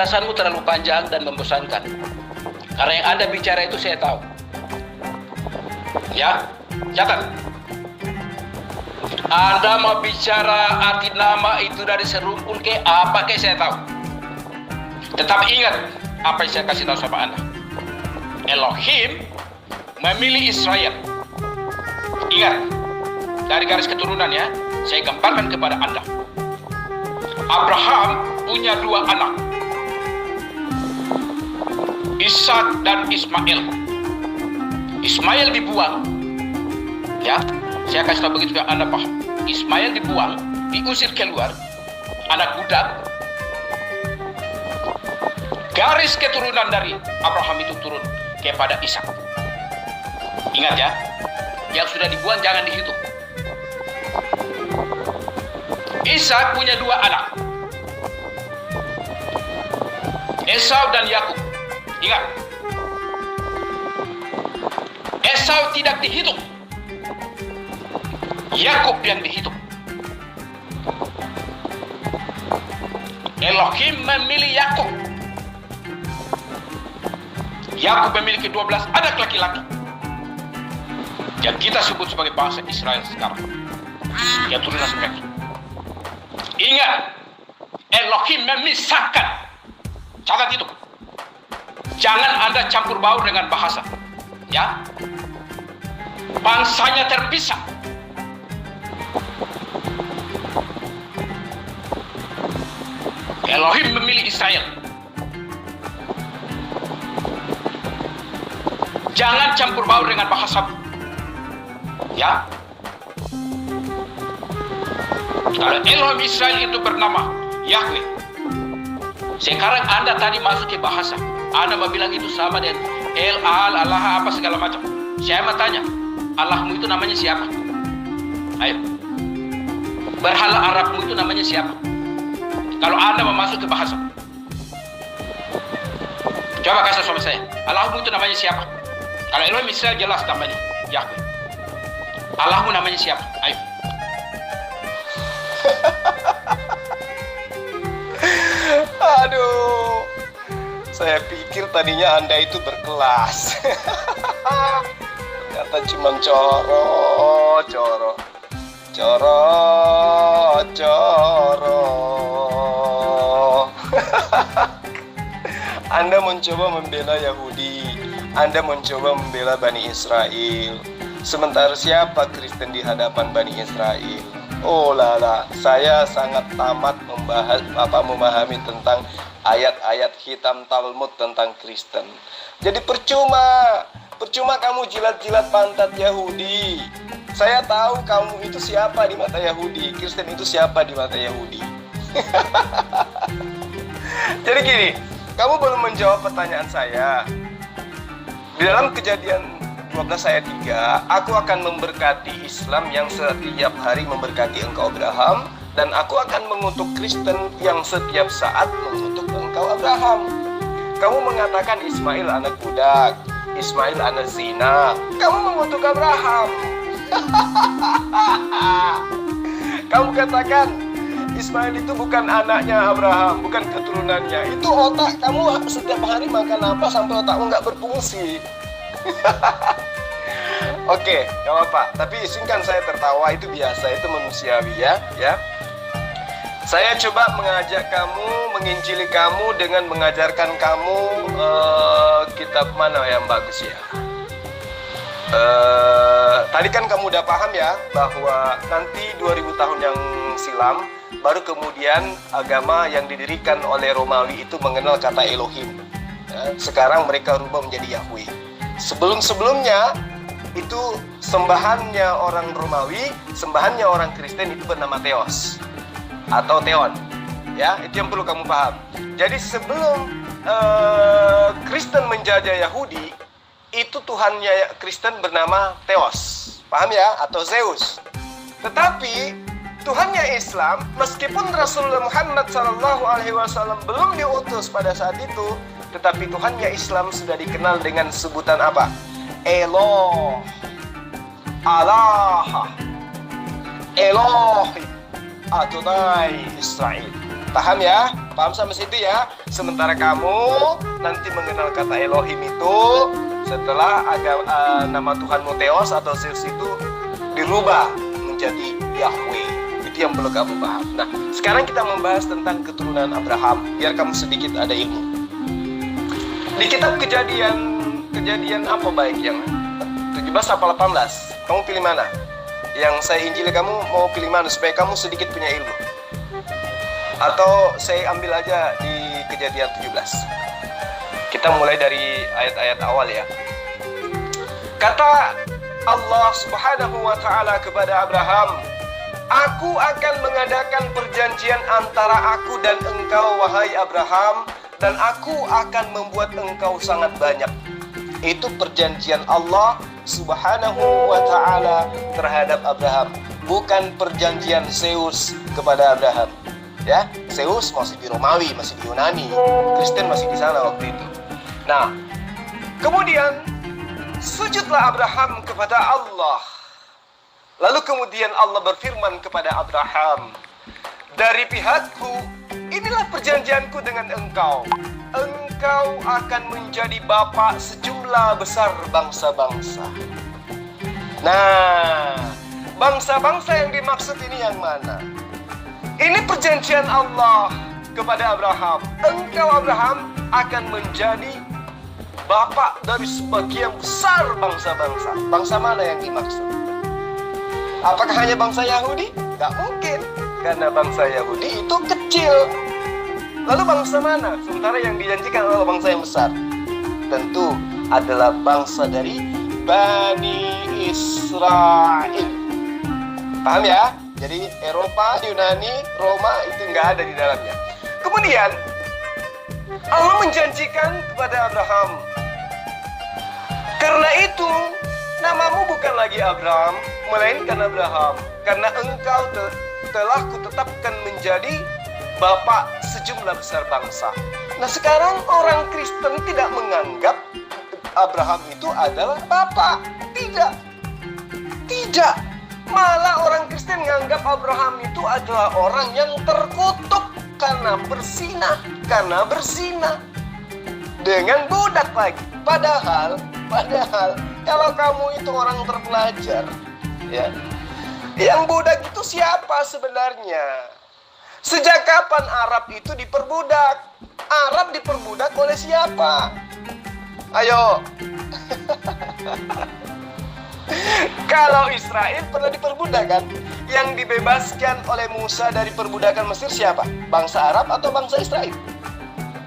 penjelasanmu terlalu panjang dan membosankan. Karena yang Anda bicara itu saya tahu. Ya, catat. Anda mau bicara arti nama itu dari serumpun ke apa ke saya tahu. Tetapi ingat apa yang saya kasih tahu sama Anda. Elohim memilih Israel. Ingat, dari garis keturunan ya, saya gambarkan kepada Anda. Abraham punya 2 anak, Ishak dan Ismail. Ismail dibuang, ya, saya kasih tahu begitu biar Anda paham. Ismail dibuang, diusir keluar, anak budak. Garis keturunan dari Abraham itu turun kepada Ishak. Ingat ya, yang sudah dibuang jangan dihitung. Ishak punya 2 anak, Esau dan Yakub. Ingat, Esau tidak dihitung, Yakub yang dihitung. Elohim memilih Yakub. Yakub memiliki 12 anak laki-laki yang kita sebut sebagai bangsa Israel sekarang, yang turunan mereka. Ingat, Elohim memisahkan. Catat itu. Jangan Anda campur baur dengan bahasa. Ya, bangsanya terpisah. Elohim memilih Israel. Jangan campur baur dengan bahasa. Ya, kalau Elohim Israel itu bernama Yahweh. Sekarang Anda tadi masuk ke bahasa, Anda mau bilang itu sama dengan El, Al, Allah, apa segala macam. Saya mau tanya, Allahmu itu namanya siapa? Ayo. Berhala Arabmu itu namanya siapa? Kalau Anda mau masuk ke bahasa, coba kasih sama saya, Allahmu itu namanya siapa? Kalau Elohim Israel jelas namanya Yahweh. Allahmu namanya siapa? Ayo. Aduh, saya pikir tadinya Anda itu berkelas. Ternyata cuma coro. Anda mencoba membela Yahudi, Anda mencoba membela Bani Israel. Sementara siapa Kristen di hadapan Bani Israel? Oh lala, saya sangat tamat memahami tentang ayat-ayat hitam Talmud tentang Kristen. Jadi percuma kamu jilat-jilat pantat Yahudi. Saya tahu kamu itu siapa di mata Yahudi, Kristen itu siapa di mata Yahudi. Jadi gini, kamu belum menjawab pertanyaan saya. Di dalam Kejadian 12 ayat 3, aku akan memberkati Islam yang setiap hari memberkati engkau Abraham, dan aku akan mengutuk Kristen yang setiap saat mengutuk engkau Abraham. Kamu mengatakan Ismail anak budak, Ismail anak zina. Kamu mengutuk Abraham. Kamu katakan Ismail itu bukan anaknya Abraham, bukan keturunannya. Itu otak kamu setiap hari makan apa sampai otakmu nggak berfungsi. Oke, gak apa-apa. Tapi izinkan saya tertawa, itu biasa, itu manusiawi ya. Saya coba mengajak kamu, menginjili kamu dengan mengajarkan kamu kitab mana yang bagus ya. Tadi kan kamu udah paham ya bahwa nanti 2000 tahun yang silam baru kemudian agama yang didirikan oleh Romawi itu mengenal kata Elohim. Sekarang mereka rubah menjadi Yahweh. Sebelumnya itu sembahannya orang Romawi, sembahannya orang Kristen itu bernama Theos atau Theon. Ya, itu yang perlu kamu paham. Jadi sebelum Kristen menjajah Yahudi, itu Tuhannya Kristen bernama Theos. Paham ya? Atau Zeus. Tetapi Tuhannya Islam, meskipun Rasulullah Muhammad SAW belum diutus pada saat itu, tetapi Tuhannya Islam sudah dikenal dengan sebutan apa? Eloh, Allah, Eloh, Adonai Israel. Paham ya? Paham sampai situ ya? Sementara kamu nanti mengenal kata Elohim itu setelah nama Tuhanmu Theos atau Zeus itu dirubah menjadi Yahweh. Itu yang perlu kamu paham. Nah, sekarang kita membahas tentang keturunan Abraham biar kamu sedikit ada ilmu. Di kitab kejadian apa baik yang 17 atau 18? Kamu pilih mana? Yang saya injili kamu mau pilih mana supaya kamu sedikit punya ilmu? Atau saya ambil aja di kejadian 17. Kita mulai dari ayat-ayat awal ya. Kata Allah Subhanahu wa ta'ala kepada Abraham, "Aku akan mengadakan perjanjian antara aku dan engkau, wahai Abraham, dan aku akan membuat engkau sangat banyak." Itu perjanjian Allah Subhanahu wa ta'ala terhadap Abraham, bukan perjanjian Zeus kepada Abraham. Ya, Zeus masih di Romawi, masih di Yunani, Kristen masih di sana waktu itu. Nah, kemudian sujudlah Abraham kepada Allah. Lalu kemudian Allah berfirman kepada Abraham, "Dari pihakku, inilah perjanjianku dengan engkau. Engkau akan menjadi bapa sejumlah besar bangsa-bangsa." Nah, bangsa-bangsa yang dimaksud ini yang mana? Ini perjanjian Allah kepada Abraham. Engkau Abraham akan menjadi bapa dari sebagian besar bangsa-bangsa. Bangsa mana yang dimaksud? Apakah hanya bangsa Yahudi? Gak mungkin, karena bangsa Yahudi itu kecil. Lalu bangsa mana? Sementara yang dijanjikan adalah bangsa yang besar. Tentu adalah bangsa dari Bani Israel. Paham ya? Jadi Eropa, Yunani, Roma itu nggak ada di dalamnya. Kemudian Allah menjanjikan kepada Abraham, "Karena itu namamu bukan lagi Abraham, melainkan Abraham, karena engkau telah kutetapkan menjadi bapa sejumlah besar bangsa." Nah, sekarang orang Kristen tidak menganggap Abraham itu adalah bapa. Tidak. Malah orang Kristen menganggap Abraham itu adalah orang yang terkutuk karena berzina dengan budak lagi. Padahal kalau kamu itu orang terpelajar, ya, yang budak itu siapa sebenarnya? Sejak kapan Arab itu diperbudak? Arab diperbudak oleh siapa? Ayo. Kalau Israel pernah diperbudak kan? Yang dibebaskan oleh Musa dari perbudakan Mesir siapa? Bangsa Arab atau bangsa Israel?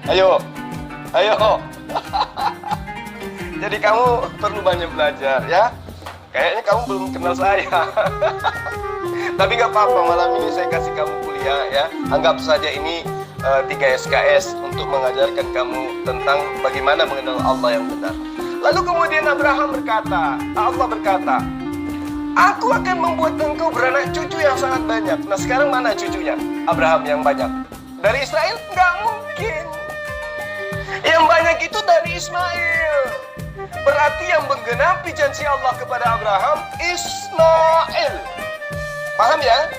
Ayo. Jadi kamu perlu banyak belajar ya. Kayaknya kamu belum kenal saya. Tapi gak apa-apa, malam ini saya kasih kamu kuliah ya. Anggap saja ini 3 SKS untuk mengajarkan kamu tentang bagaimana mengenal Allah yang benar. Lalu kemudian Allah berkata, "Aku akan membuat engkau beranak cucu yang sangat banyak." Nah, sekarang mana cucunya Abraham yang banyak? Dari Israel? Nggak mungkin. Yang banyak itu dari Ismail. Berarti yang menggenapi janji Allah kepada Abraham, Ismail. Paham ya?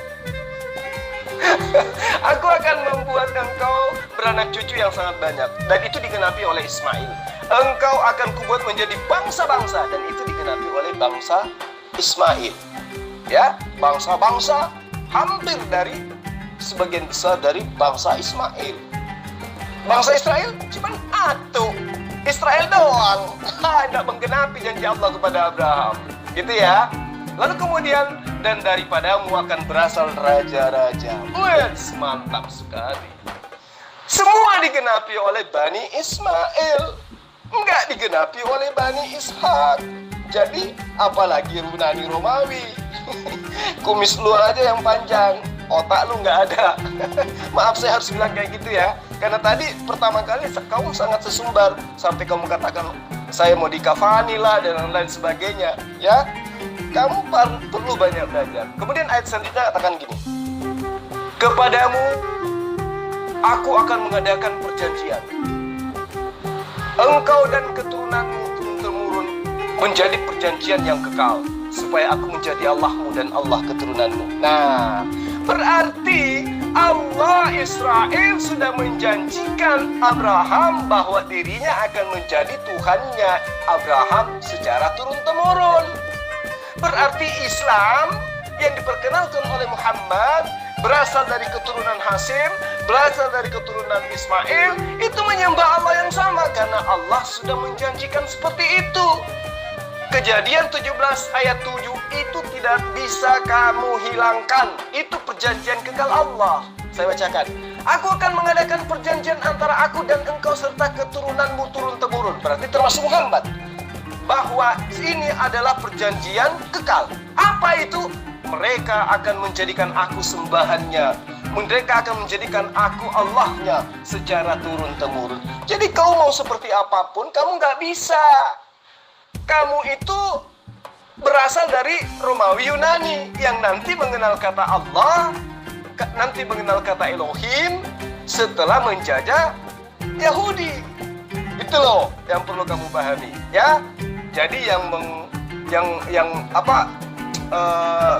"Aku akan membuat engkau beranak cucu yang sangat banyak." Dan itu digenapi oleh Ismail. "Engkau akan kubuat menjadi bangsa-bangsa." Dan itu digenapi oleh bangsa Ismail. Ya, bangsa-bangsa hampir dari sebagian besar dari bangsa Ismail. Bangsa Israel cuma satu. Israel doang. Tidak menggenapi janji Allah kepada Abraham. Gitu ya. Lalu kemudian, "Dan daripadamu akan berasal raja-raja." Wes, mantap sekali. Semua digenapi oleh Bani Ismail. Enggak digenapi oleh Bani Ishak. Jadi apalagi Yunani Romawi. Kumis lu aja yang panjang, otak lu nggak ada. Maaf saya harus bilang kayak gitu ya. Karena tadi pertama kali kamu sangat sesumbar sampai kamu katakan saya mau dikafani lah dan lain sebagainya. Ya, kamu perlu banyak belajar. Kemudian ayat selanjutnya katakan gini, "Kepadamu aku akan mengadakan perjanjian. Engkau dan keturunanmu turun-temurun menjadi perjanjian yang kekal, supaya aku menjadi Allahmu dan Allah keturunanmu." Nah, berarti Allah Israel sudah menjanjikan Abraham bahwa dirinya akan menjadi Tuhannya Abraham secara turun-temurun. Berarti Islam yang diperkenalkan oleh Muhammad berasal dari keturunan Hasim, berasal dari keturunan Ismail, itu menyembah Allah yang sama karena Allah sudah menjanjikan seperti itu. Kejadian 17 ayat 7 itu tidak bisa kamu hilangkan. Itu perjanjian kekal Allah. Saya bacakan. Aku akan mengadakan perjanjian antara aku dan engkau serta keturunanmu turun-temurun. Berarti termasuk Muhammad. Bahwa ini adalah perjanjian kekal. Apa itu? Mereka akan menjadikan aku sembahannya. Mereka akan menjadikan aku Allahnya secara turun-temurun. Jadi kau mau seperti apapun, kamu nggak bisa. Kamu itu berasal dari Romawi Yunani yang nanti mengenal kata Allah, nanti mengenal kata Elohim setelah menjajah Yahudi. Itu loh yang perlu kamu pahami, ya. Jadi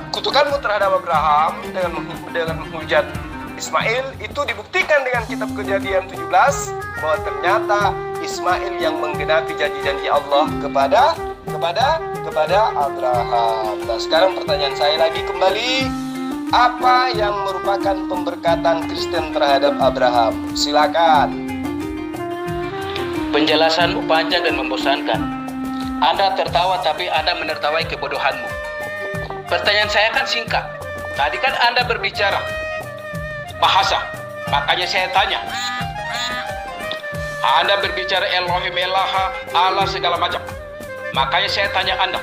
kutukanmu terhadap Abraham dengan menghujat Ismail itu dibuktikan dengan kitab Kejadian 17 bahwa ternyata Ismail yang menggenapi janji-janji Allah kepada Abraham. Nah, sekarang pertanyaan saya lagi kembali, apa yang merupakan pemberkatan Kristen terhadap Abraham? Silakan. Penjelasanmu panjang dan membosankan. Anda tertawa tapi Anda menertawai kebodohanmu. Pertanyaan saya kan singkat. Tadi kan Anda berbicara bahasa, makanya saya tanya. Anda berbicara Elohim, Elaha, Allah segala macam. Makanya saya tanya Anda.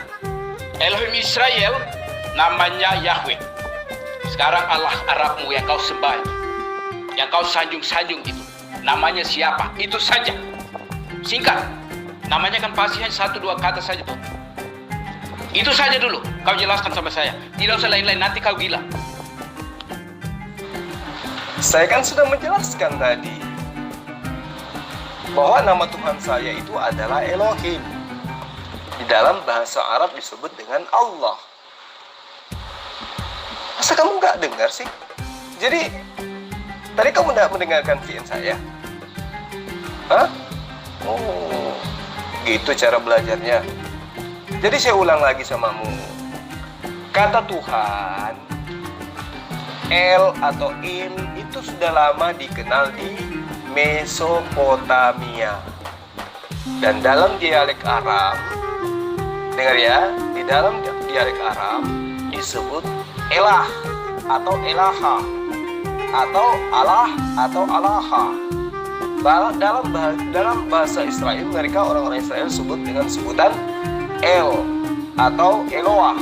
Elohim Israel namanya Yahweh. Sekarang Allah Arabmu yang kau sembah, yang kau sanjung-sanjung itu, namanya siapa? Itu saja. Singkat. Namanya kan pasti hanya 1-2 kata saja tuh. Itu saja dulu. Kau jelaskan sama saya. Tidak usah lain-lain, nanti kau gila. Saya kan sudah menjelaskan tadi bahwa nama Tuhan saya itu adalah Elohim. Di dalam bahasa Arab disebut dengan Allah. Masa kamu nggak dengar sih? Jadi, tadi kamu tidak mendengarkan VN saya? Hah? Oh, gitu cara belajarnya. Jadi saya ulang lagi samamu. Kata Tuhan, El atau Il itu sudah lama dikenal di Mesopotamia. Dan dalam dialek Arab, dengar ya, di dalam dialek Arab disebut Elah atau Elaha atau Allah atau Alaha. Dalam bahasa Israel, mereka orang-orang Israel sebut dengan sebutan El atau Eloah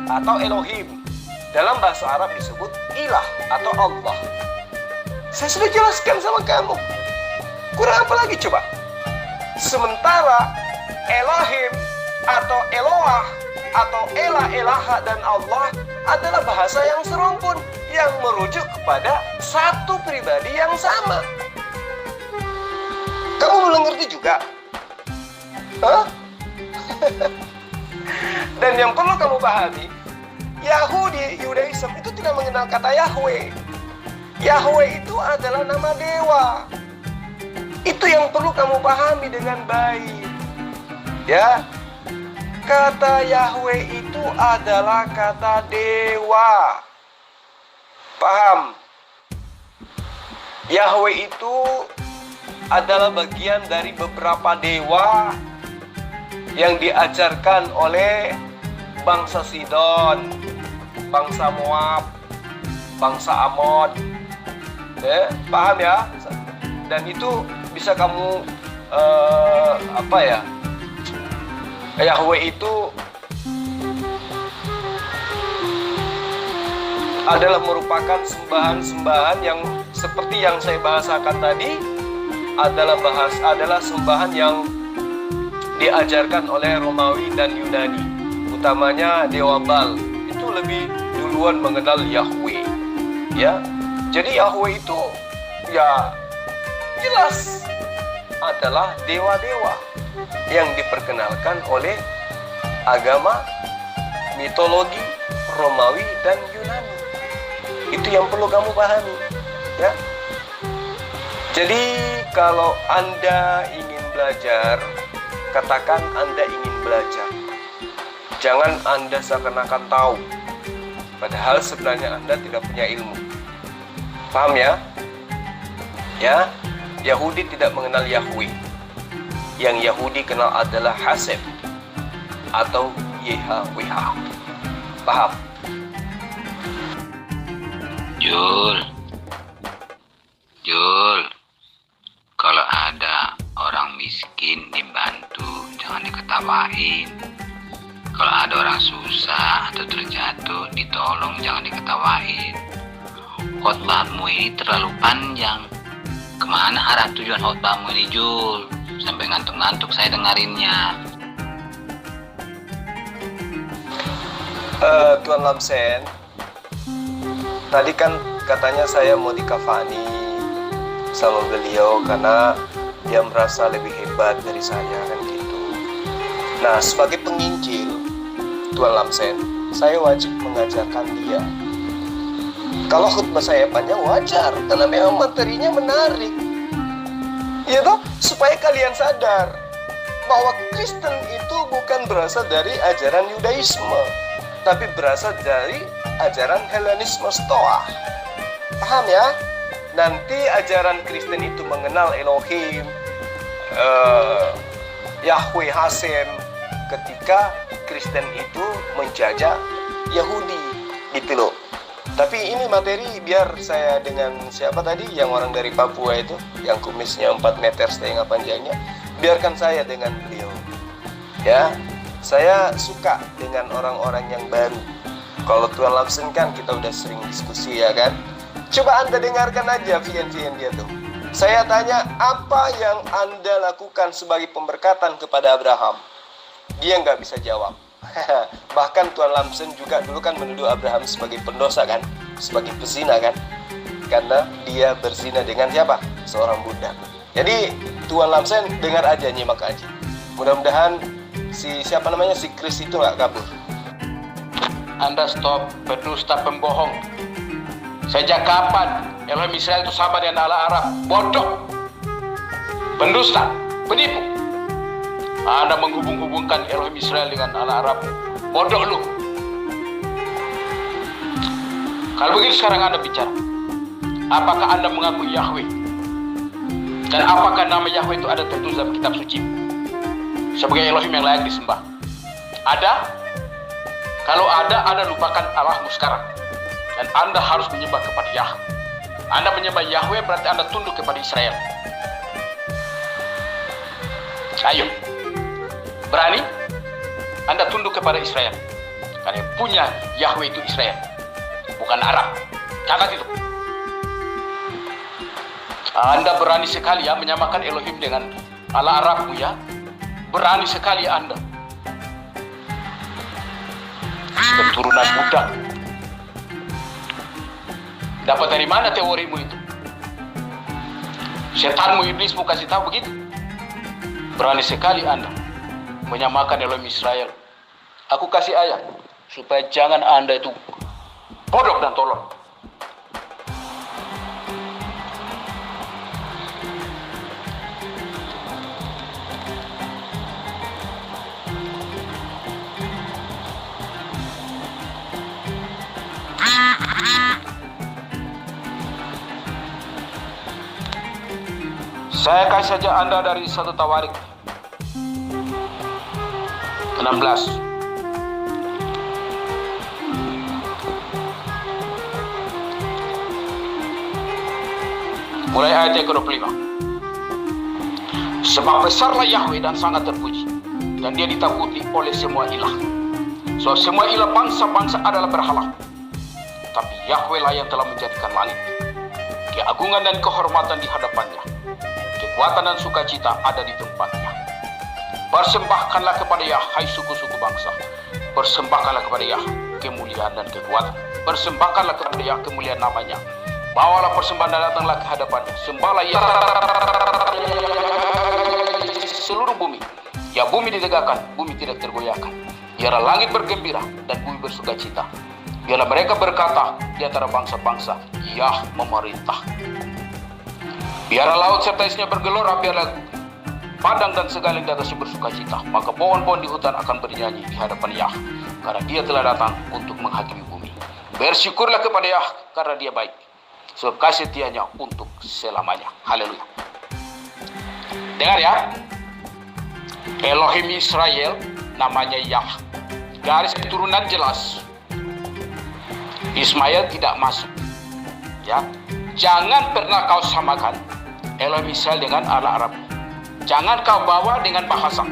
atau Elohim. Dalam bahasa Arab disebut Ilah atau Allah. Saya sudah jelaskan sama kamu. Kurang apa lagi coba? Sementara Elohim atau Eloah atau Elah, Elaha dan Allah adalah bahasa yang serumpun yang merujuk kepada satu pribadi yang sama. Kamu belum ngerti juga? Hah? Dan yang perlu kamu pahami, Yahudi, Yudaism itu tidak mengenal kata Yahweh. Yahweh itu adalah nama dewa. Itu yang perlu kamu pahami dengan baik. Ya, kata Yahweh itu adalah kata dewa. Paham? Yahweh itu adalah bagian dari beberapa dewa yang diajarkan oleh bangsa Sidon, bangsa Moab, bangsa Amon. Paham ya? Dan itu bisa kamu Yahweh itu adalah merupakan sembahan-sembahan yang seperti yang saya bahasakan tadi, adalah sembahan yang diajarkan oleh Romawi dan Yunani, utamanya Dewa Baal. Itu lebih duluan mengenal Yahweh, ya. Jadi Yahweh itu ya jelas adalah dewa-dewa yang diperkenalkan oleh agama mitologi Romawi dan Yunani. Itu yang perlu kamu pahami. Ya. Jadi kalau Anda ingin belajar, katakan Anda ingin belajar. Jangan Anda seakan-akan tahu, padahal sebenarnya Anda tidak punya ilmu. Paham ya? Ya, Yahudi tidak mengenal Yahweh. Yang Yahudi kenal adalah Hasem atau YHWH. Paham? Jul, kalau ada orang miskin dibantu, jangan diketawain. Kalau ada orang susah atau terjatuh, ditolong, jangan diketawain. Khotbahmu ini terlalu panjang. Kemana arah tujuan khotbahmu ini, Jul? Sampai ngantuk-ngantuk saya dengarinnya. Tuan Lamsen, tadi kan katanya saya mau dikafani sama beliau karena dia merasa lebih hebat dari saya, kan gitu. Nah, sebagai penginjil, Tuan Lamsen, saya wajib mengajarkan dia. Kalau khutbah saya panjang wajar, karena memang materinya menarik. Ya toh, supaya kalian sadar bahwa Kristen itu bukan berasal dari ajaran Yudaisme, tapi berasal dari ajaran Helenisme Stoa. Paham ya? Nanti ajaran Kristen itu mengenal Elohim, Yahweh Hasem, ketika Kristen itu menjajah Yahudi, gitu loh. Tapi ini materi biar saya dengan siapa tadi yang orang dari Papua itu, yang kumisnya 4,5 meter panjangnya, biarkan saya dengan beliau. Ya, saya suka dengan orang-orang yang baru. Kalau Tuan Lamsen kan kita udah sering diskusi ya kan. Coba Anda dengarkan aja vien-vien dia tuh. Saya tanya, apa yang Anda lakukan sebagai pemberkatan kepada Abraham? Dia nggak bisa jawab. Bahkan Tuan Lamsen juga dulu kan menuduh Abraham sebagai pendosa kan, sebagai pezina kan, karena dia berzina dengan siapa? Seorang budak. Jadi Tuan Lamsen dengar aja, nyimak aja. Mudah-mudahan si Chris itu nggak kabur. Anda stop berdusta pembohong. Sejak kapan Elohim Israel itu sama dengan Allah Arab? Bodoh, pendusta, penipu. Anda menghubung-hubungkan Elohim Israel dengan Allah Arab. Bodoh lu. Kalau begitu sekarang Anda bicara. Apakah Anda mengaku Yahweh? Dan apakah nama Yahweh itu ada tertulis dalam kitab suci sebagai Elohim yang layak disembah? Ada? Kalau ada, Anda lupakan Allahmu sekarang. Dan Anda harus menyembah kepada Yahweh. Anda menyembah Yahweh berarti Anda tunduk kepada Israel. Ayo. Berani? Anda tunduk kepada Israel. Karena yang punya Yahweh itu Israel, bukan Arab. Catat itu. Anda berani sekali ya menyamakan Elohim dengan Allah Arabmu ya. Berani sekali Anda. Keturunan budak. Dapat dari mana teorimu itu? Setanmu, iblismu kasih tahu begitu? Berani sekali Anda menyamakan Elohim Israel. Aku kasih ayat supaya jangan Anda itu bodoh dan tolol. Saya kasih saja Anda dari 1 Tawarik 16. Mulai ayat yang ke-25. Sebab besarlah Yahweh dan sangat terpuji, dan dia ditakuti oleh semua ilah. So semua ilah bangsa-bangsa adalah berhala, tapi Yahweh lah yang telah menjadikan langit. Keagungan dan kehormatan di hadapannya, kekuatan dan sukacita ada di tempatnya. Persembahkanlah kepada Yah, hai suku-suku bangsa. Persembahkanlah kepada Yah kemuliaan dan kekuatan. Persembahkanlah kepada Yah kemuliaan namanya. Bawalah persembahan dan datanglah ke hadapannya. Sembahlah Yah seluruh bumi. Ya bumi ditegakkan, bumi tidak tergoyahkan. Biarlah langit bergembira dan bumi bersukacita. Biarlah mereka berkata di antara bangsa-bangsa, Yah memerintah. Biarlah laut serta isinya bergelora, biarlah padang dan segala yang di atasnya bersuka cita. Maka pohon-pohon di hutan akan bernyanyi di hadapan Yah, karena dia telah datang untuk menghakimi bumi. Bersyukurlah kepada Yah, karena dia baik, sebab kasih setianya untuk selamanya. Haleluya. Dengar ya, Elohim Israel namanya Yah. Garis keturunan jelas. Ismail tidak masuk. Ya, jangan pernah kau samakan Elohim Israel dengan Allah Arab. Jangan kau bawa dengan bahasa.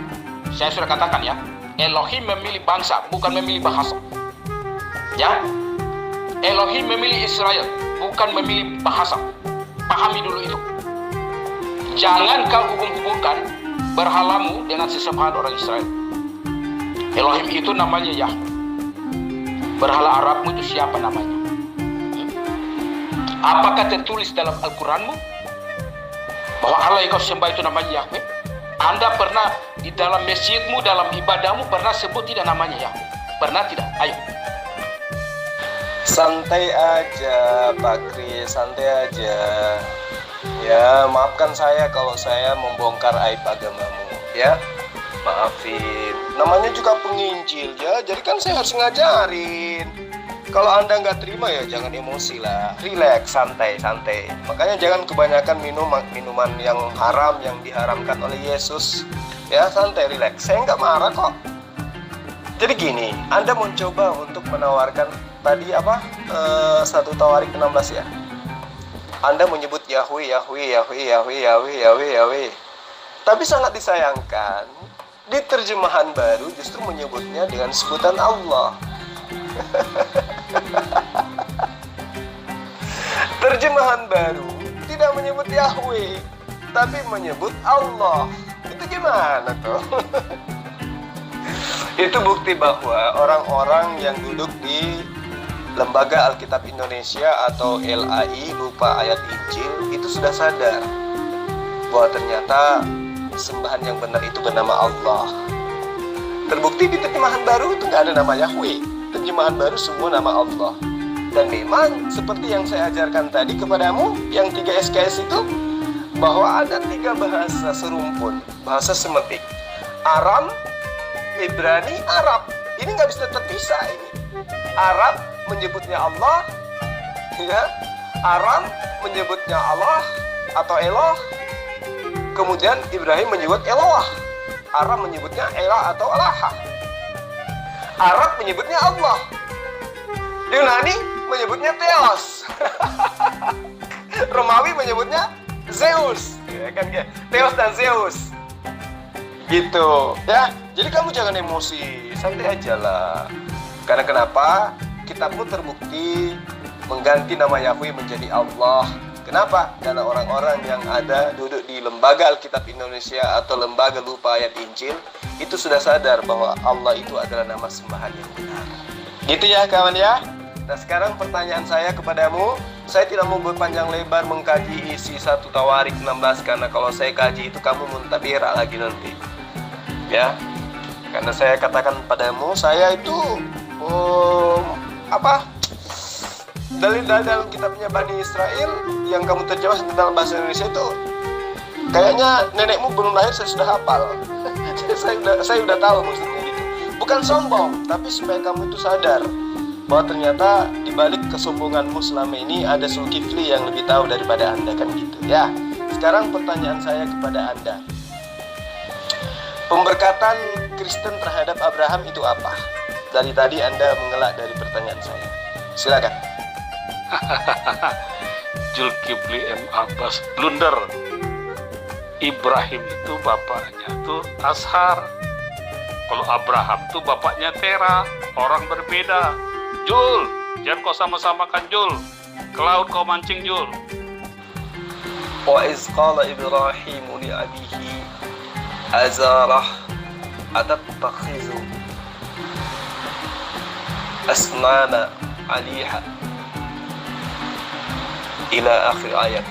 Saya sudah katakan ya, Elohim memilih bangsa, bukan memilih bahasa. Ya, Elohim memilih Israel, bukan memilih bahasa. Pahami dulu itu. Jangan kau hubung-hubungkan berhalamu dengan sesembahan orang Israel. Elohim itu namanya Yah. Berhala Arabmu itu siapa namanya? Apakah tertulis dalam Al-Quranmu bahwa Allah yang kau sembah itu namanya Yahweh? Anda pernah di dalam masjidmu, dalam ibadahmu pernah sebut tidak namanya Yahweh? Pernah tidak? Ayo. Santai aja Pak Kris, santai aja. Ya, maafkan saya kalau saya membongkar aib agamamu, ya. Maafin. Namanya juga penginjil ya, jadi kan saya harus ngajarin. Kalau Anda nggak terima ya jangan emosi lah. Relax, santai. Makanya jangan kebanyakan minum minuman yang haram, yang diharamkan oleh Yesus. Ya, santai, relax. Saya nggak marah kok. Jadi gini, Anda mencoba untuk menawarkan tadi apa? 1 Tawarik 16 ya. Anda menyebut Yahweh. Tapi sangat disayangkan, di terjemahan baru justru menyebutnya dengan sebutan Allah. Terjemahan baru tidak menyebut Yahweh, tapi menyebut Allah. Itu gimana tuh? Itu bukti bahwa orang-orang yang duduk di Lembaga Alkitab Indonesia atau LAI lupa ayat Injil itu sudah sadar bahwa ternyata sembahan yang benar itu bernama Allah. Terbukti di terjemahan baru itu nggak ada nama Yahweh. Terjemahan baru semua nama Allah. Dan memang seperti yang saya ajarkan tadi kepadamu, yang 3 SKS itu, bahwa ada 3 bahasa serumpun, bahasa semetik. Aram, Ibrani, Arab. Ini nggak bisa terpisah ini. Arab menyebutnya Allah, ya. Aram menyebutnya Allah atau Eloh. Kemudian Ibrahim menyebut Eloah. Aram menyebutnya Elah atau Alaha. Arab menyebutnya Allah. Yunani menyebutnya Theos. Romawi menyebutnya Zeus. Ya kan, Theos dan Zeus. Gitu, ya. Jadi kamu jangan emosi, santai aja lah. Karena kenapa? Kitabmu terbukti mengganti nama Yahweh menjadi Allah. Kenapa? Karena orang-orang yang ada duduk di Lembaga Alkitab Indonesia atau Lembaga Lupa Ayat Injil itu sudah sadar bahwa Allah itu adalah nama sembahan yang benar. Gitu ya kawan ya. Nah sekarang pertanyaan saya kepadamu, saya tidak mau berpanjang lebar mengkaji isi 1 Tawarik 16 karena kalau saya kaji itu kamu muntah berak lagi nanti. Ya. Karena saya katakan padamu, saya itu dalil-dalil dalam kitabnya Bani Israel yang kamu terjemah dalam bahasa Indonesia itu kayaknya nenekmu belum lahir saya sudah hafal. saya udah tahu maksudnya gitu. Bukan sombong, tapi supaya kamu itu sadar bahwa ternyata di balik kesombonganmu selama ini ada Zulkifli yang lebih tahu daripada Anda, kan gitu ya. Sekarang pertanyaan saya kepada Anda, pemberkatan Kristen terhadap Abraham itu apa? Dari tadi Anda mengelak dari pertanyaan saya. Silakan. Zulkifli M. Abbas blunder. Ibrahim itu bapaknya tuh Ashar. Kalau Abraham tuh bapaknya Tera. Orang berbeda. Jul, jangan kau sama-samakan Jul. Ke laut kau mancing Jul. Wa iz qala Ibrahim li abihi azarah atattakhizu asnama aliha ila akhir ayat.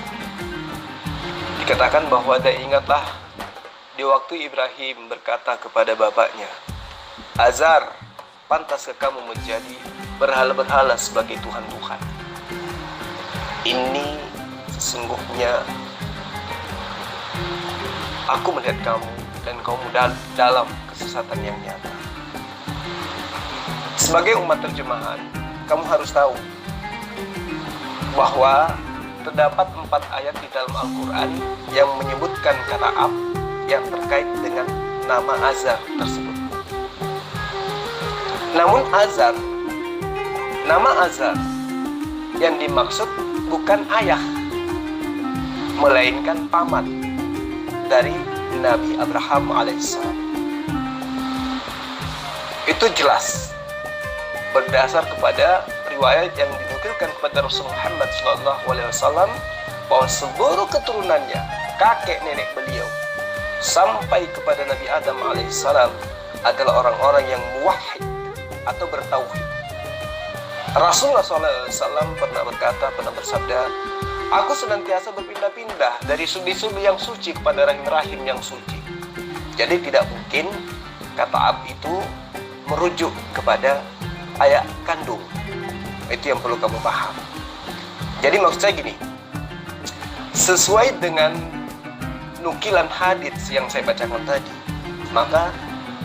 Dikatakan bahwa dan ingatlah di waktu Ibrahim berkata kepada bapaknya, Azar, pantaskah kamu menjadi berhala-berhala sebagai Tuhan-Tuhan. Ini sesungguhnya aku melihat kamu dan kamu dalam kesesatan yang nyata. Sebagai umat terjemahan, kamu harus tahu bahwa terdapat 4 ayat di dalam Al-Quran yang menyebutkan kata ab yang terkait dengan nama Azar tersebut. Namun nama Azar yang dimaksud bukan ayah, melainkan paman dari Nabi Abraham alaihissalam. Itu jelas berdasar kepada riwayat yang dinukilkan kepada Rasulullah Muhammad SAW bahwa seluruh keturunannya, kakek nenek beliau sampai kepada Nabi Adam alaihissalam adalah orang-orang yang muwahhid atau bertauhid. Rasulullah SAW pernah bersabda, aku senantiasa berpindah-pindah dari sumbi-sumbi yang suci kepada rahim-rahim yang suci. Jadi tidak mungkin kata ab itu merujuk kepada ayah kandung. Itu yang perlu kamu paham. Jadi maksud saya gini, sesuai dengan nukilan hadits yang saya bacakan tadi, maka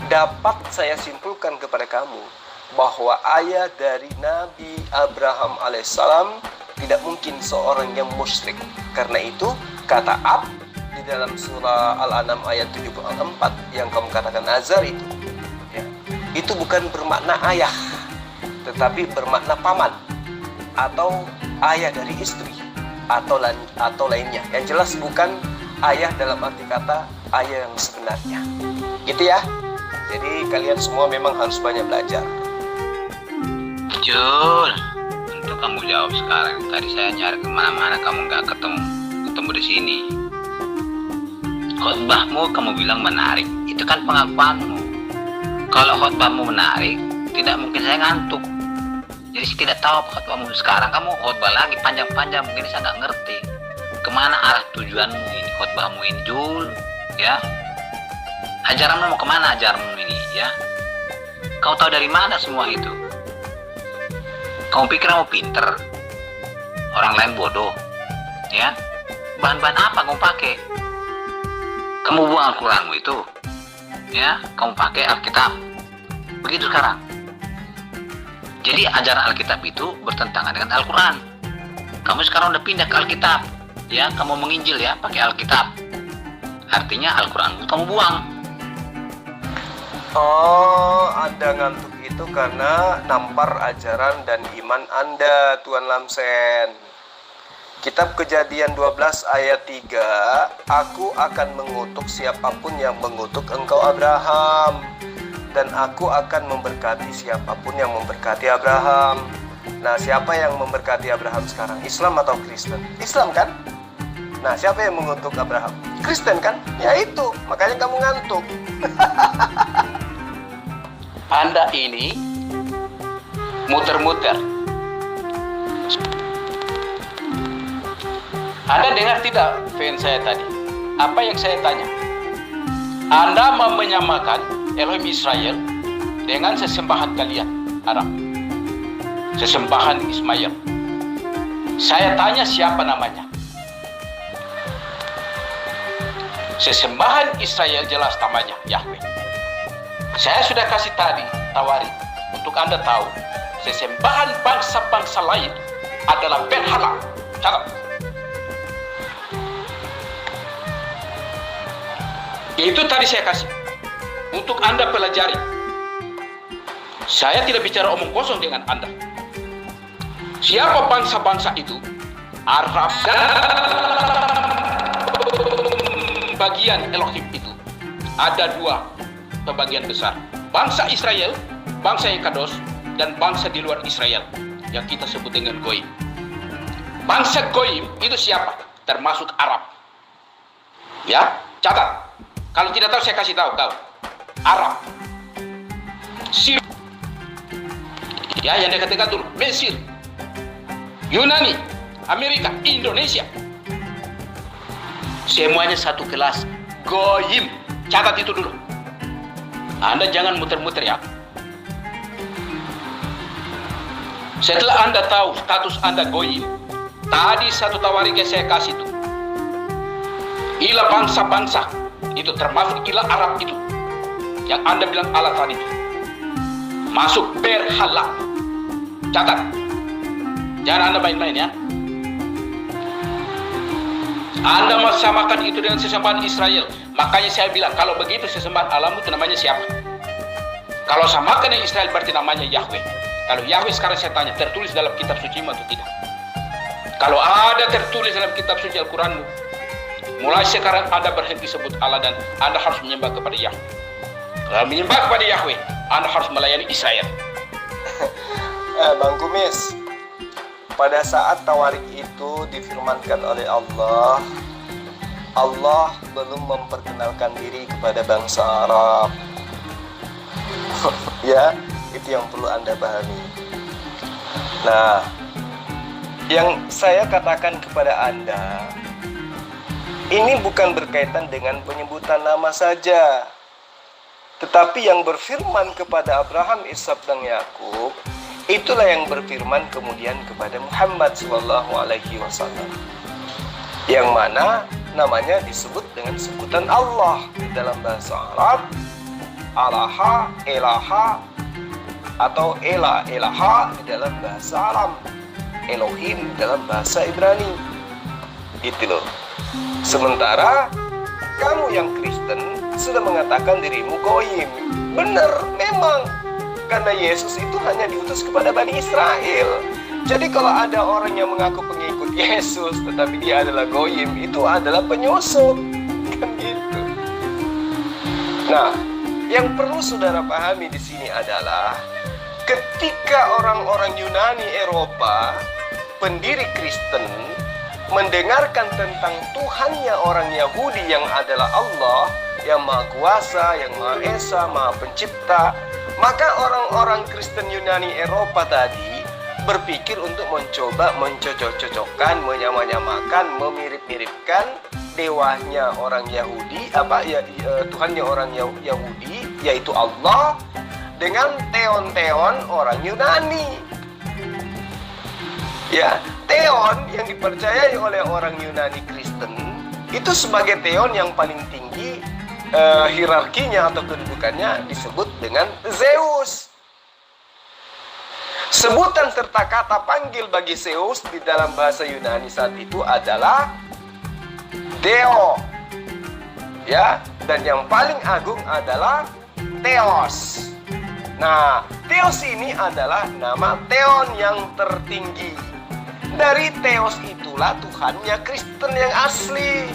dapat saya simpulkan kepada kamu bahwa ayah dari Nabi Abraham alaihissalam tidak mungkin seorang yang musyrik. Karena itu kata ab di dalam surah Al-An'am ayat 74 yang kamu katakan Azar itu, ya, itu bukan bermakna ayah, tetapi bermakna paman atau ayah dari istri atau lainnya. Yang jelas bukan ayah dalam arti kata ayah yang sebenarnya. Gitu ya. Jadi kalian semua memang harus banyak belajar. Jul, untuk kamu jawab sekarang. Tadi saya nyari kemana-mana, kamu nggak ketemu di sini. Khotbahmu kamu bilang menarik, itu kan pengakuanmu. Kalau khotbahmu menarik, tidak mungkin saya ngantuk. Jadi saya tidak tahu apa khotbahmu sekarang. Kamu khotbah lagi panjang-panjang, mungkin saya nggak ngerti kemana arah tujuanmu ini, khotbahmu ini, Jul, ya. Ajaranmu mau kemana ajaranmu ini, ya? Kau tahu dari mana semua itu? Kamu pikir kamu pinter, orang lain bodoh, ya? Bahan-bahan apa kamu pakai? Kamu buang Al-Quranmu itu, ya? Kamu pakai Alkitab, begitu sekarang. Jadi ajaran Alkitab itu bertentangan dengan Al-Quran. Kamu sekarang udah pindah ke Alkitab, ya? Kamu menginjil ya, pakai Alkitab. Artinya Al-Quranmu kamu buang. Oh, Anda ngantuk itu karena nampar ajaran dan iman Anda, Tuan Lamsen. Kitab Kejadian 12 ayat 3, aku akan mengutuk siapapun yang mengutuk engkau Abraham, dan aku akan memberkati siapapun yang memberkati Abraham. Nah, siapa yang memberkati Abraham sekarang? Islam atau Kristen? Islam kan? Nah, siapa yang mengutuk Abraham? Kristen kan? Ya itu, makanya kamu ngantuk. Anda ini muter-muter. Anda dengar tidak fans saya tadi? Apa yang saya tanya? Anda mau menyamakan Elohim Israel dengan sesembahan kalian, Arab. Sesembahan Ismail. Saya tanya siapa namanya? Sesembahan Israel jelas namanya Yahweh. Saya sudah kasih tadi tawari untuk Anda tahu, sesembahan bangsa-bangsa lain adalah berhala. Catat. Itu tadi saya kasih untuk Anda pelajari. Saya tidak bicara omong kosong dengan Anda. Siapa bangsa-bangsa itu? Arab dan bagian Elohim itu. Ada 2 pembagian besar. Bangsa Israel, bangsa yang kados, dan bangsa di luar Israel yang kita sebut dengan Goyim. Bangsa Goyim itu siapa? Termasuk Arab. Ya, catat. Kalau tidak tahu saya kasih tahu kau. Arab, Sir, ya yang dekat-dekat dulu, Mesir, Yunani, Amerika, Indonesia. Semuanya satu kelas. Goyim. Catat itu dulu. Anda jangan muter-muter ya. Setelah Anda tahu status Anda goyim, tadi satu tawarik yang saya kasih itu, ilah bangsa-bangsa, itu termasuk ilah Arab itu, yang Anda bilang Allah tadi itu, masuk berhala. Catat, jangan Anda main-main ya. Anda mau samakan itu dengan sesembahan Israel. Makanya saya bilang, kalau begitu sesembahan alam itu namanya siapa? Kalau samakan dengan Israel berarti namanya Yahweh. Kalau Yahweh sekarang saya tanya, tertulis dalam kitab suci atau tidak? Kalau ada tertulis dalam kitab suci Al-Quranmu, mulai sekarang Anda berhenti sebut Allah dan Anda harus menyembah kepada Yahweh. Kalau menyembah kepada Yahweh, Anda harus melayani Israel. Bang Kumis, pada saat tawarik itu difirmankan oleh Allah, Allah belum memperkenalkan diri kepada bangsa Arab. Ya, itu yang perlu Anda pahami. Nah, yang saya katakan kepada Anda, ini bukan berkaitan dengan penyebutan nama saja, tetapi yang berfirman kepada Abraham, Ishak dan Yakub, itulah yang berfirman kemudian kepada Muhammad SAW, yang mana namanya disebut dengan sebutan Allah di dalam bahasa Arab, Alaha, Elaha, atau Ela, Elaha di dalam bahasa Arab, Elohim dalam bahasa Ibrani. Itu loh. Sementara kamu yang Kristen sudah mengatakan dirimu goyim. Benar, memang. Karena Yesus itu hanya diutus kepada Bani Israel. Jadi kalau ada orang yang mengaku pengikut Yesus tetapi dia adalah goyim, itu adalah penyusup. Kan gitu. Nah, yang perlu saudara pahami di sini adalah ketika orang-orang Yunani Eropa, pendiri Kristen, mendengarkan tentang Tuhannya orang Yahudi yang adalah Allah, yang Maha Kuasa, yang Maha Esa, Maha Pencipta, maka orang-orang Kristen Yunani Eropa tadi berpikir untuk mencoba mencocok-cocokkan, menyamakan, memirip-miripkan dewanya orang Yahudi, Tuhannya orang Yahudi, yaitu Allah, dengan teon-teon orang Yunani. Ya, teon yang dipercayai oleh orang Yunani Kristen itu sebagai teon yang paling tinggi, hierarkinya atau kedudukannya disebut dengan Zeus. Sebutan serta kata panggil bagi Zeus di dalam bahasa Yunani saat itu adalah Deo. Ya, dan yang paling agung adalah Theos. Nah, Theos ini adalah nama Theon yang tertinggi. Dari Theos itulah Tuhannya Kristen yang asli,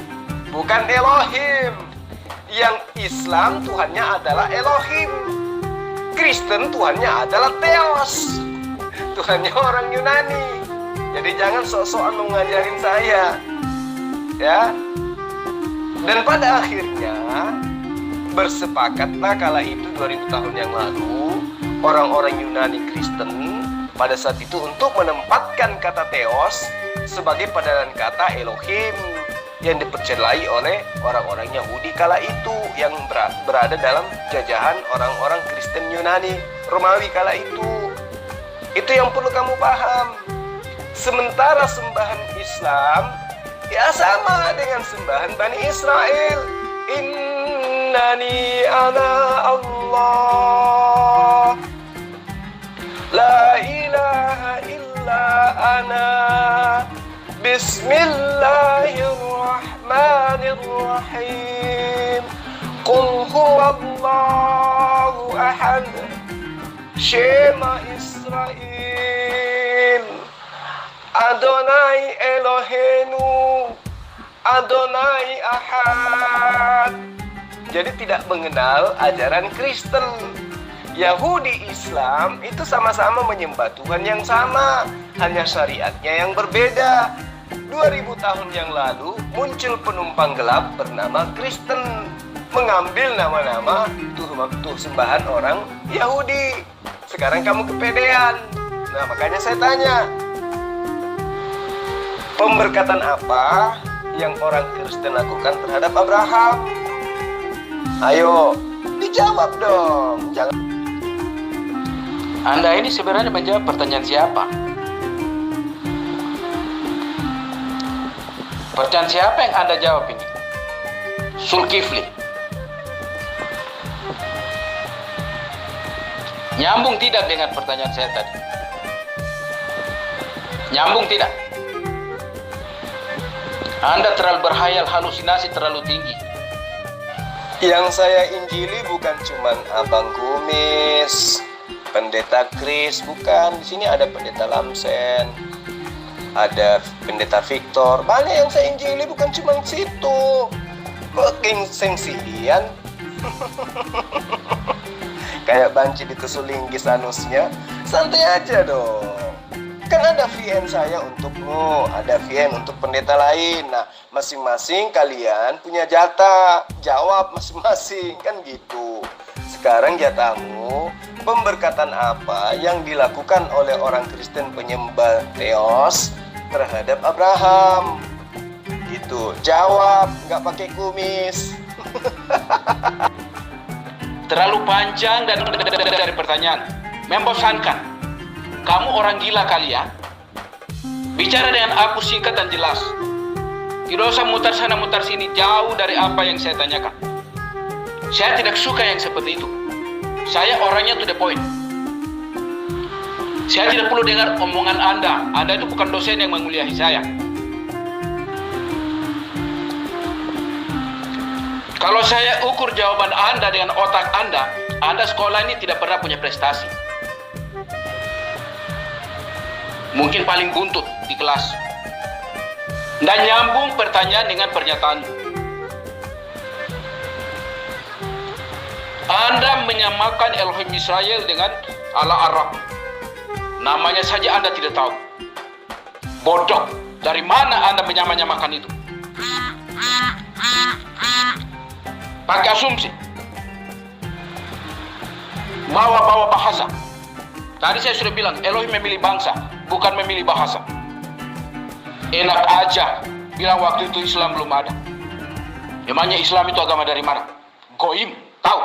bukan Elohim. Yang Islam Tuhannya adalah Elohim. Kristen Tuhannya adalah Theos, Tuhannya orang Yunani. Jadi jangan sok-sokan mengajarin saya, ya. Dan pada akhirnya bersepakatlah kala itu 2000 tahun yang lalu orang-orang Yunani Kristen pada saat itu untuk menempatkan kata Theos sebagai padanan kata Elohim yang dipercayai oleh orang-orang Yahudi kala itu yang berada dalam jajahan orang-orang Kristen Yunani Romawi kala itu. Itu yang perlu kamu paham. Sementara sembahan Islam ya sama dengan sembahan Bani Israel. Innani ana Allah, la ilaha illa ana, bismillahirrahmanirrahim, qul huwallahu ahad, Shema Israel, Adonai Eloheinu, Adonai Ahad. Jadi tidak mengenal ajaran Kristen. Yahudi Islam itu sama-sama menyembah Tuhan yang sama, hanya syariatnya yang berbeda. 2000 tahun yang lalu muncul penumpang gelap bernama Kristen, mengambil nama-nama sembahan orang Yahudi. Sekarang kamu kepedean. Nah, makanya saya tanya, pemberkatan apa yang orang Kristen lakukan terhadap Abraham? Ayo, dijawab dong. Jangan. Anda ini sebenarnya menjawab pertanyaan siapa? Pertanyaan siapa yang Anda jawab ini? Zulkifli. Nyambung tidak dengan pertanyaan saya tadi? Nyambung tidak? Anda terlalu berhayal, halusinasi terlalu tinggi. Yang saya injili bukan cuman Abang Kumis, Pendeta Kris, bukan. Di sini ada Pendeta Lamsen, ada Pendeta Victor. Banyak yang saya injili bukan cuma situ. Kok gengsian? Kayak banci dikesulinggis anusnya. Santai aja dong. Kan ada VN saya untukmu, ada VN untuk pendeta lain. Nah, masing-masing kalian punya jatah. Jawab masing-masing, kan gitu. Sekarang jatahmu, pemberkatan apa yang dilakukan oleh orang Kristen penyembah Theos terhadap Abraham? Gitu, jawab, nggak pakai kumis. Terlalu panjang dan dari pertanyaan. Membosankan. Kamu orang gila kali ya? Bicara dengan aku singkat dan jelas. Tidak usah mutar sana mutar sini, jauh dari apa yang saya tanyakan. Saya tidak suka yang seperti itu. Saya orangnya to the point. Saya tidak perlu dengar omongan Anda. Anda itu bukan dosen yang menguliahi saya. Kalau saya ukur jawaban Anda dengan otak Anda sekolah ini tidak pernah punya prestasi. Mungkin paling buntut di kelas. Dan nyambung pertanyaan dengan pernyataan. Anda menyamakan Elohim Israel dengan Allah Arab. Namanya saja Anda tidak tahu. Bodoh. Dari mana Anda menyamakan itu? Pakai asumsi. Bawa bahasa. Tadi saya sudah bilang, Elohim memilih bangsa, bukan memilih bahasa. Enak aja bilang waktu itu Islam belum ada. Emangnya Islam itu agama dari mana? Goim, tahu?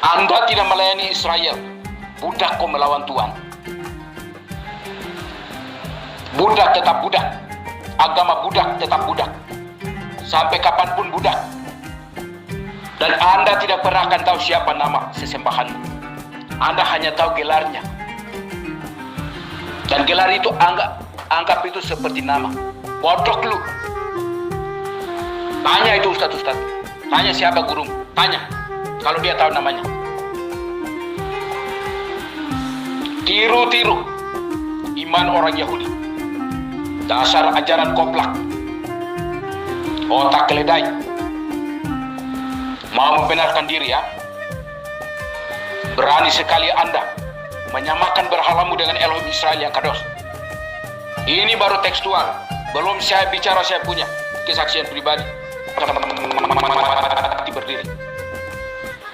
Anda tidak melayani Israel. Budak kok melawan Tuhan. Budak tetap budak. Agama budak tetap budak. Sampai kapanpun budak. Dan Anda tidak pernah akan tahu siapa nama sesembahanmu. Anda hanya tahu gelarnya. Dan gelar itu anggap itu seperti nama. Bodoh lu. Tanya itu ustaz-ustaz. Tanya siapa gurumu. Tanya. Kalau dia tahu namanya. Tiru-tiru iman orang Yahudi. Dasar ajaran koplak. Otak keledai. Mau membenarkan diri ya? Berani sekali Anda menyamakan berhalamu dengan Elohim Israel yang kados. Ini baru tekstual. Belum saya bicara saya punya kesaksian pribadi. Berdiri.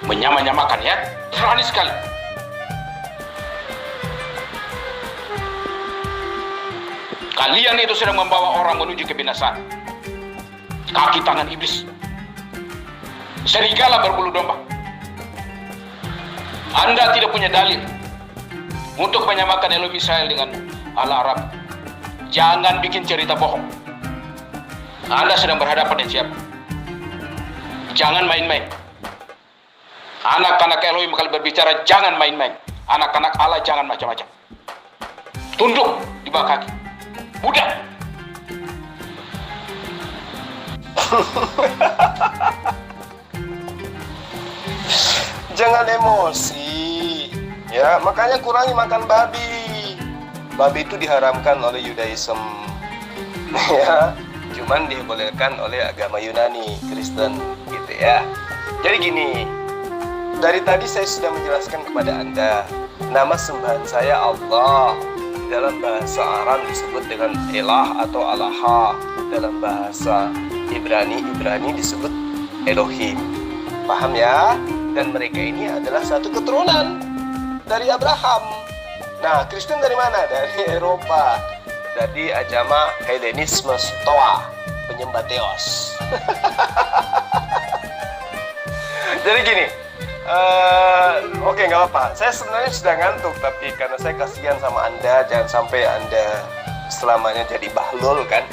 Menyamakan ya? Berani sekali. Kalian itu sedang membawa orang menuju kebinasaan. Kaki tangan iblis. Serigala berbulu domba. Anda tidak punya dalil untuk menyamakan Elohim Israel dengan Allah Arab. Jangan bikin cerita bohong. Anda sedang berhadapan dengan siapa? Jangan main-main. Anak-anak Elohim kalau berbicara jangan main-main. Anak-anak Allah jangan macam-macam. Tunduk di bawah kaki. Budak. Jangan emosi, ya. Makanya kurangi makan babi. Babi itu diharamkan oleh Yudaism, ya. Cuman dibolehkan oleh agama Yunani, Kristen, gitu ya. Jadi gini, dari tadi saya sudah menjelaskan kepada Anda, nama sembahan saya Allah. Dalam bahasa Arab disebut dengan Elah atau Allaha. Dalam bahasa Ibrani disebut Elohim. Paham ya? Dan mereka ini adalah satu keturunan dari Abraham. Nah, Kristen dari mana? Dari Eropa. Dari agama Helenisme Stoa, penyembah Theos. Jadi gini, Oke, nggak apa-apa. Saya sebenarnya sudah ngantuk, tapi karena saya kasihan sama Anda, jangan sampai Anda selamanya jadi bahlul kan.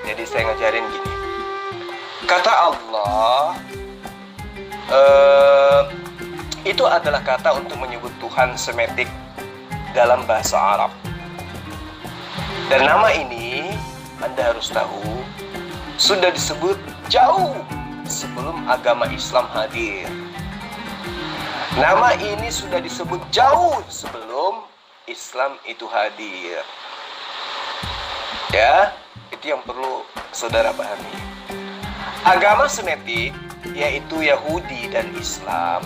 Jadi saya ngajarin gini. Kata Allah, itu adalah kata untuk menyebut Tuhan Semitik dalam bahasa Arab. Dan nama ini, Anda harus tahu, sudah disebut jauh sebelum agama Islam hadir. Nama ini sudah disebut jauh sebelum Islam itu hadir. Ya, itu yang perlu saudara pahami. Agama Semitik, yaitu Yahudi dan Islam,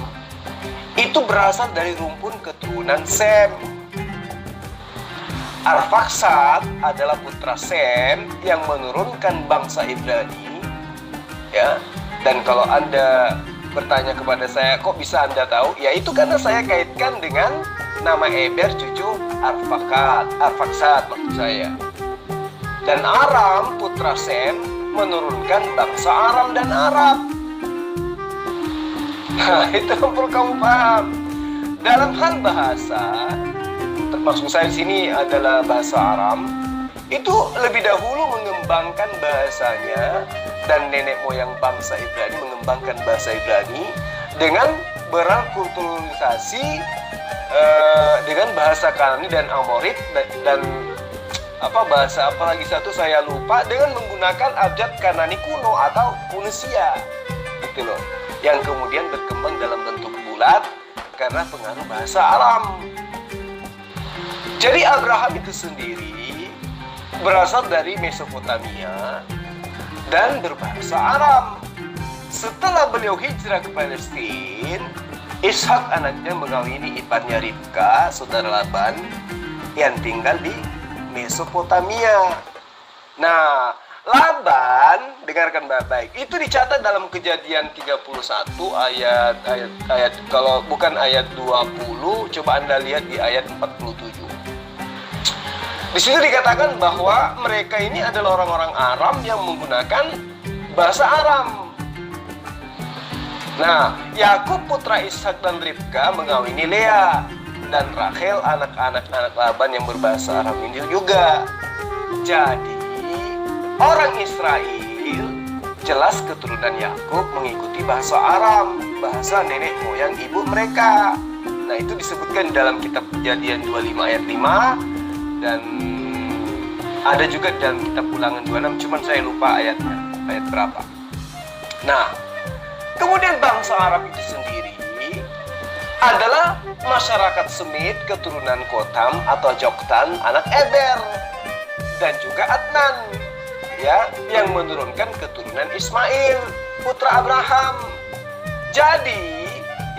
itu berasal dari rumpun keturunan Sem. Arfaksad adalah putra Sem yang menurunkan bangsa Ibrani. Ya, dan kalau Anda bertanya kepada saya, kok bisa Anda tahu? Ya itu karena saya kaitkan dengan nama Eber cucu Arfaksad maksud saya. Dan Aram putra Sem menurunkan bangsa Aram dan Arab. Nah, itu perlu kamu paham. Dalam hal bahasa, termasuk saya di sini adalah bahasa Aram, itu lebih dahulu mengembangkan bahasanya, dan nenek moyang bangsa Ibrani mengembangkan bahasa Ibrani dengan berkulturalisasi dengan bahasa Kanani dan Amorit dan bahasa apa lagi satu saya lupa, dengan menggunakan abjad Kanani kuno atau Tunisia gitu loh, yang kemudian berkembang dalam bentuk bulat karena pengaruh bahasa Aram. Jadi Abraham itu sendiri berasal dari Mesopotamia dan berbahasa Aram. Setelah beliau hijrah ke Palestina, Ishak anaknya mengawini iparnya Ribka, saudara Laban, yang tinggal di Mesopotamia. Nah, Laban, dengarkan baik-baik, itu dicatat dalam Kejadian 31 ayat kalau bukan ayat 20, coba Anda lihat di ayat 47. Di situ dikatakan bahwa mereka ini adalah orang-orang Aram yang menggunakan bahasa Aram. Nah, Yakub putra Ishak dan Ribka mengawini Lea, dan Rachel anak Laban yang berbahasa Aram ini juga. Jadi, orang Israel jelas keturunan Yakub mengikuti bahasa Aram, bahasa nenek moyang ibu mereka. Nah, itu disebutkan dalam kitab Kejadian 25 ayat 5, dan ada juga dalam kitab Ulangan 26, cuman saya lupa ayatnya, ayat berapa. Nah, kemudian bangsa Arab itu sendiri adalah masyarakat Semit keturunan Kotam atau Joktan anak Eber, dan juga Adnan, ya, yang menurunkan keturunan Ismail putra Abraham. Jadi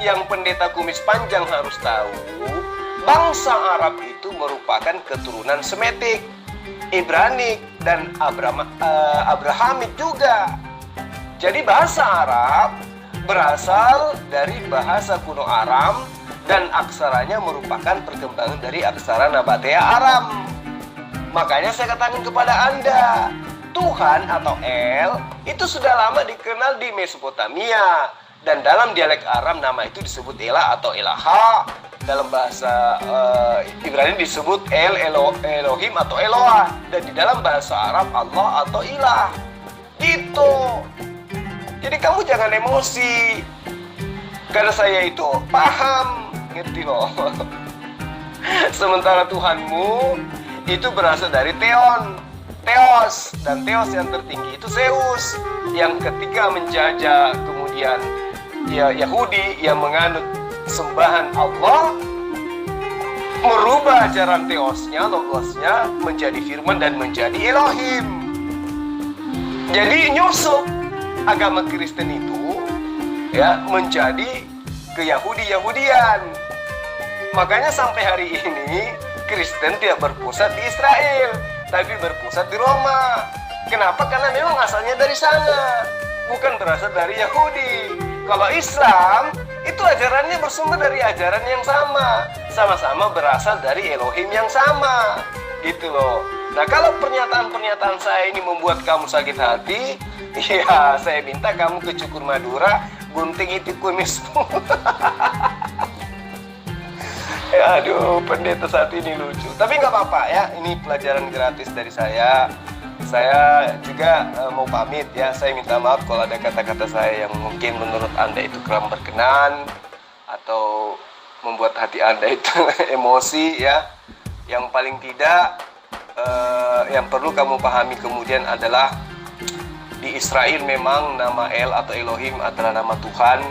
yang pendeta kumis panjang harus tahu, bangsa Arab itu merupakan keturunan Semitik, Ibranik, dan Abrahamik juga. Jadi bahasa Arab berasal dari bahasa kuno Aram, dan aksaranya merupakan perkembangan dari aksara Nabatea Aram. Makanya saya katakan kepada Anda, Tuhan atau El itu sudah lama dikenal di Mesopotamia, dan dalam dialek Aram nama itu disebut Elah atau Elaha. Dalam bahasa Ibrani disebut Elohim atau Eloah, dan di dalam bahasa Arab Allah atau Ilah. Gitu. Jadi kamu jangan emosi, karena saya itu paham, ngerti loh. Sementara Tuhanmu itu berasal dari Theos, dan Theos yang tertinggi itu Zeus, yang ketika menjajah kemudian ya Yahudi yang menganut sembahan Allah, merubah ajaran Theosnya, logosnya menjadi firman dan menjadi Elohim. Jadi nyusup agama Kristen itu ya menjadi ke-Yahudi-Yahudian. Makanya sampai hari ini Kristen tidak berpusat di Israel, tapi berpusat di Roma. Kenapa? Karena memang asalnya dari sana, bukan berasal dari Yahudi. Kalau Islam itu ajarannya bersumber dari ajaran yang sama-sama berasal dari Elohim yang sama, gitu loh. Nah, kalau pernyataan-pernyataan saya ini membuat kamu sakit hati, ya saya minta kamu ke Cukur Madura, gunting itu kumismu. Aduh, pendeta saat ini lucu. Tapi nggak apa-apa ya, ini pelajaran gratis dari saya. Saya juga mau pamit ya. Saya minta maaf kalau ada kata-kata saya yang mungkin menurut Anda itu kurang berkenan atau membuat hati Anda itu emosi ya. Yang paling tidak yang perlu kamu pahami kemudian adalah di Israel memang nama El atau Elohim adalah nama Tuhan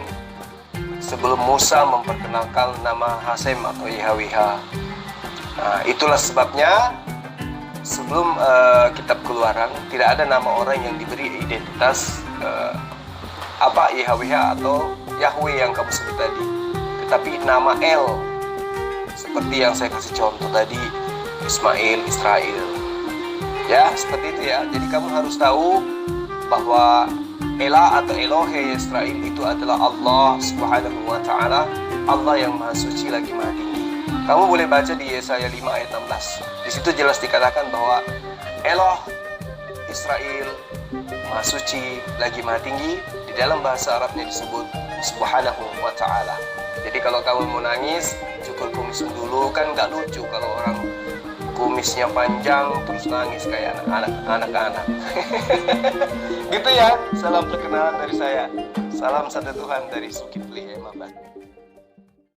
sebelum Musa memperkenalkan nama Hasem atau YHWH. Nah, itulah sebabnya sebelum kitab Keluaran tidak ada nama orang yang diberi identitas YHWH atau Yahweh yang kamu sebut tadi, tetapi nama El seperti yang saya kasih contoh tadi, Ismail, Israel ya, seperti itu ya. Jadi kamu harus tahu bahwa Ela atau Elohe Israel itu adalah Allah Subhanahu wa Ta'ala, Allah yang Maha Suci lagi Maha Tinggi. Kamu boleh baca di Yesaya 5 ayat 16. Di situ jelas dikatakan bahwa Eloh Israel Maha Suci lagi Maha Tinggi. Di dalam bahasa Arabnya disebut Subhanahu wa Ta'ala. Jadi kalau kamu mau nangis, cukur kumis dulu, kan nggak lucu kalau orang kumisnya panjang terus nangis kayak anak-anak. Gitu ya. Salam perkenalan dari saya. Salam satu Tuhan dari Zulkifli Mabat.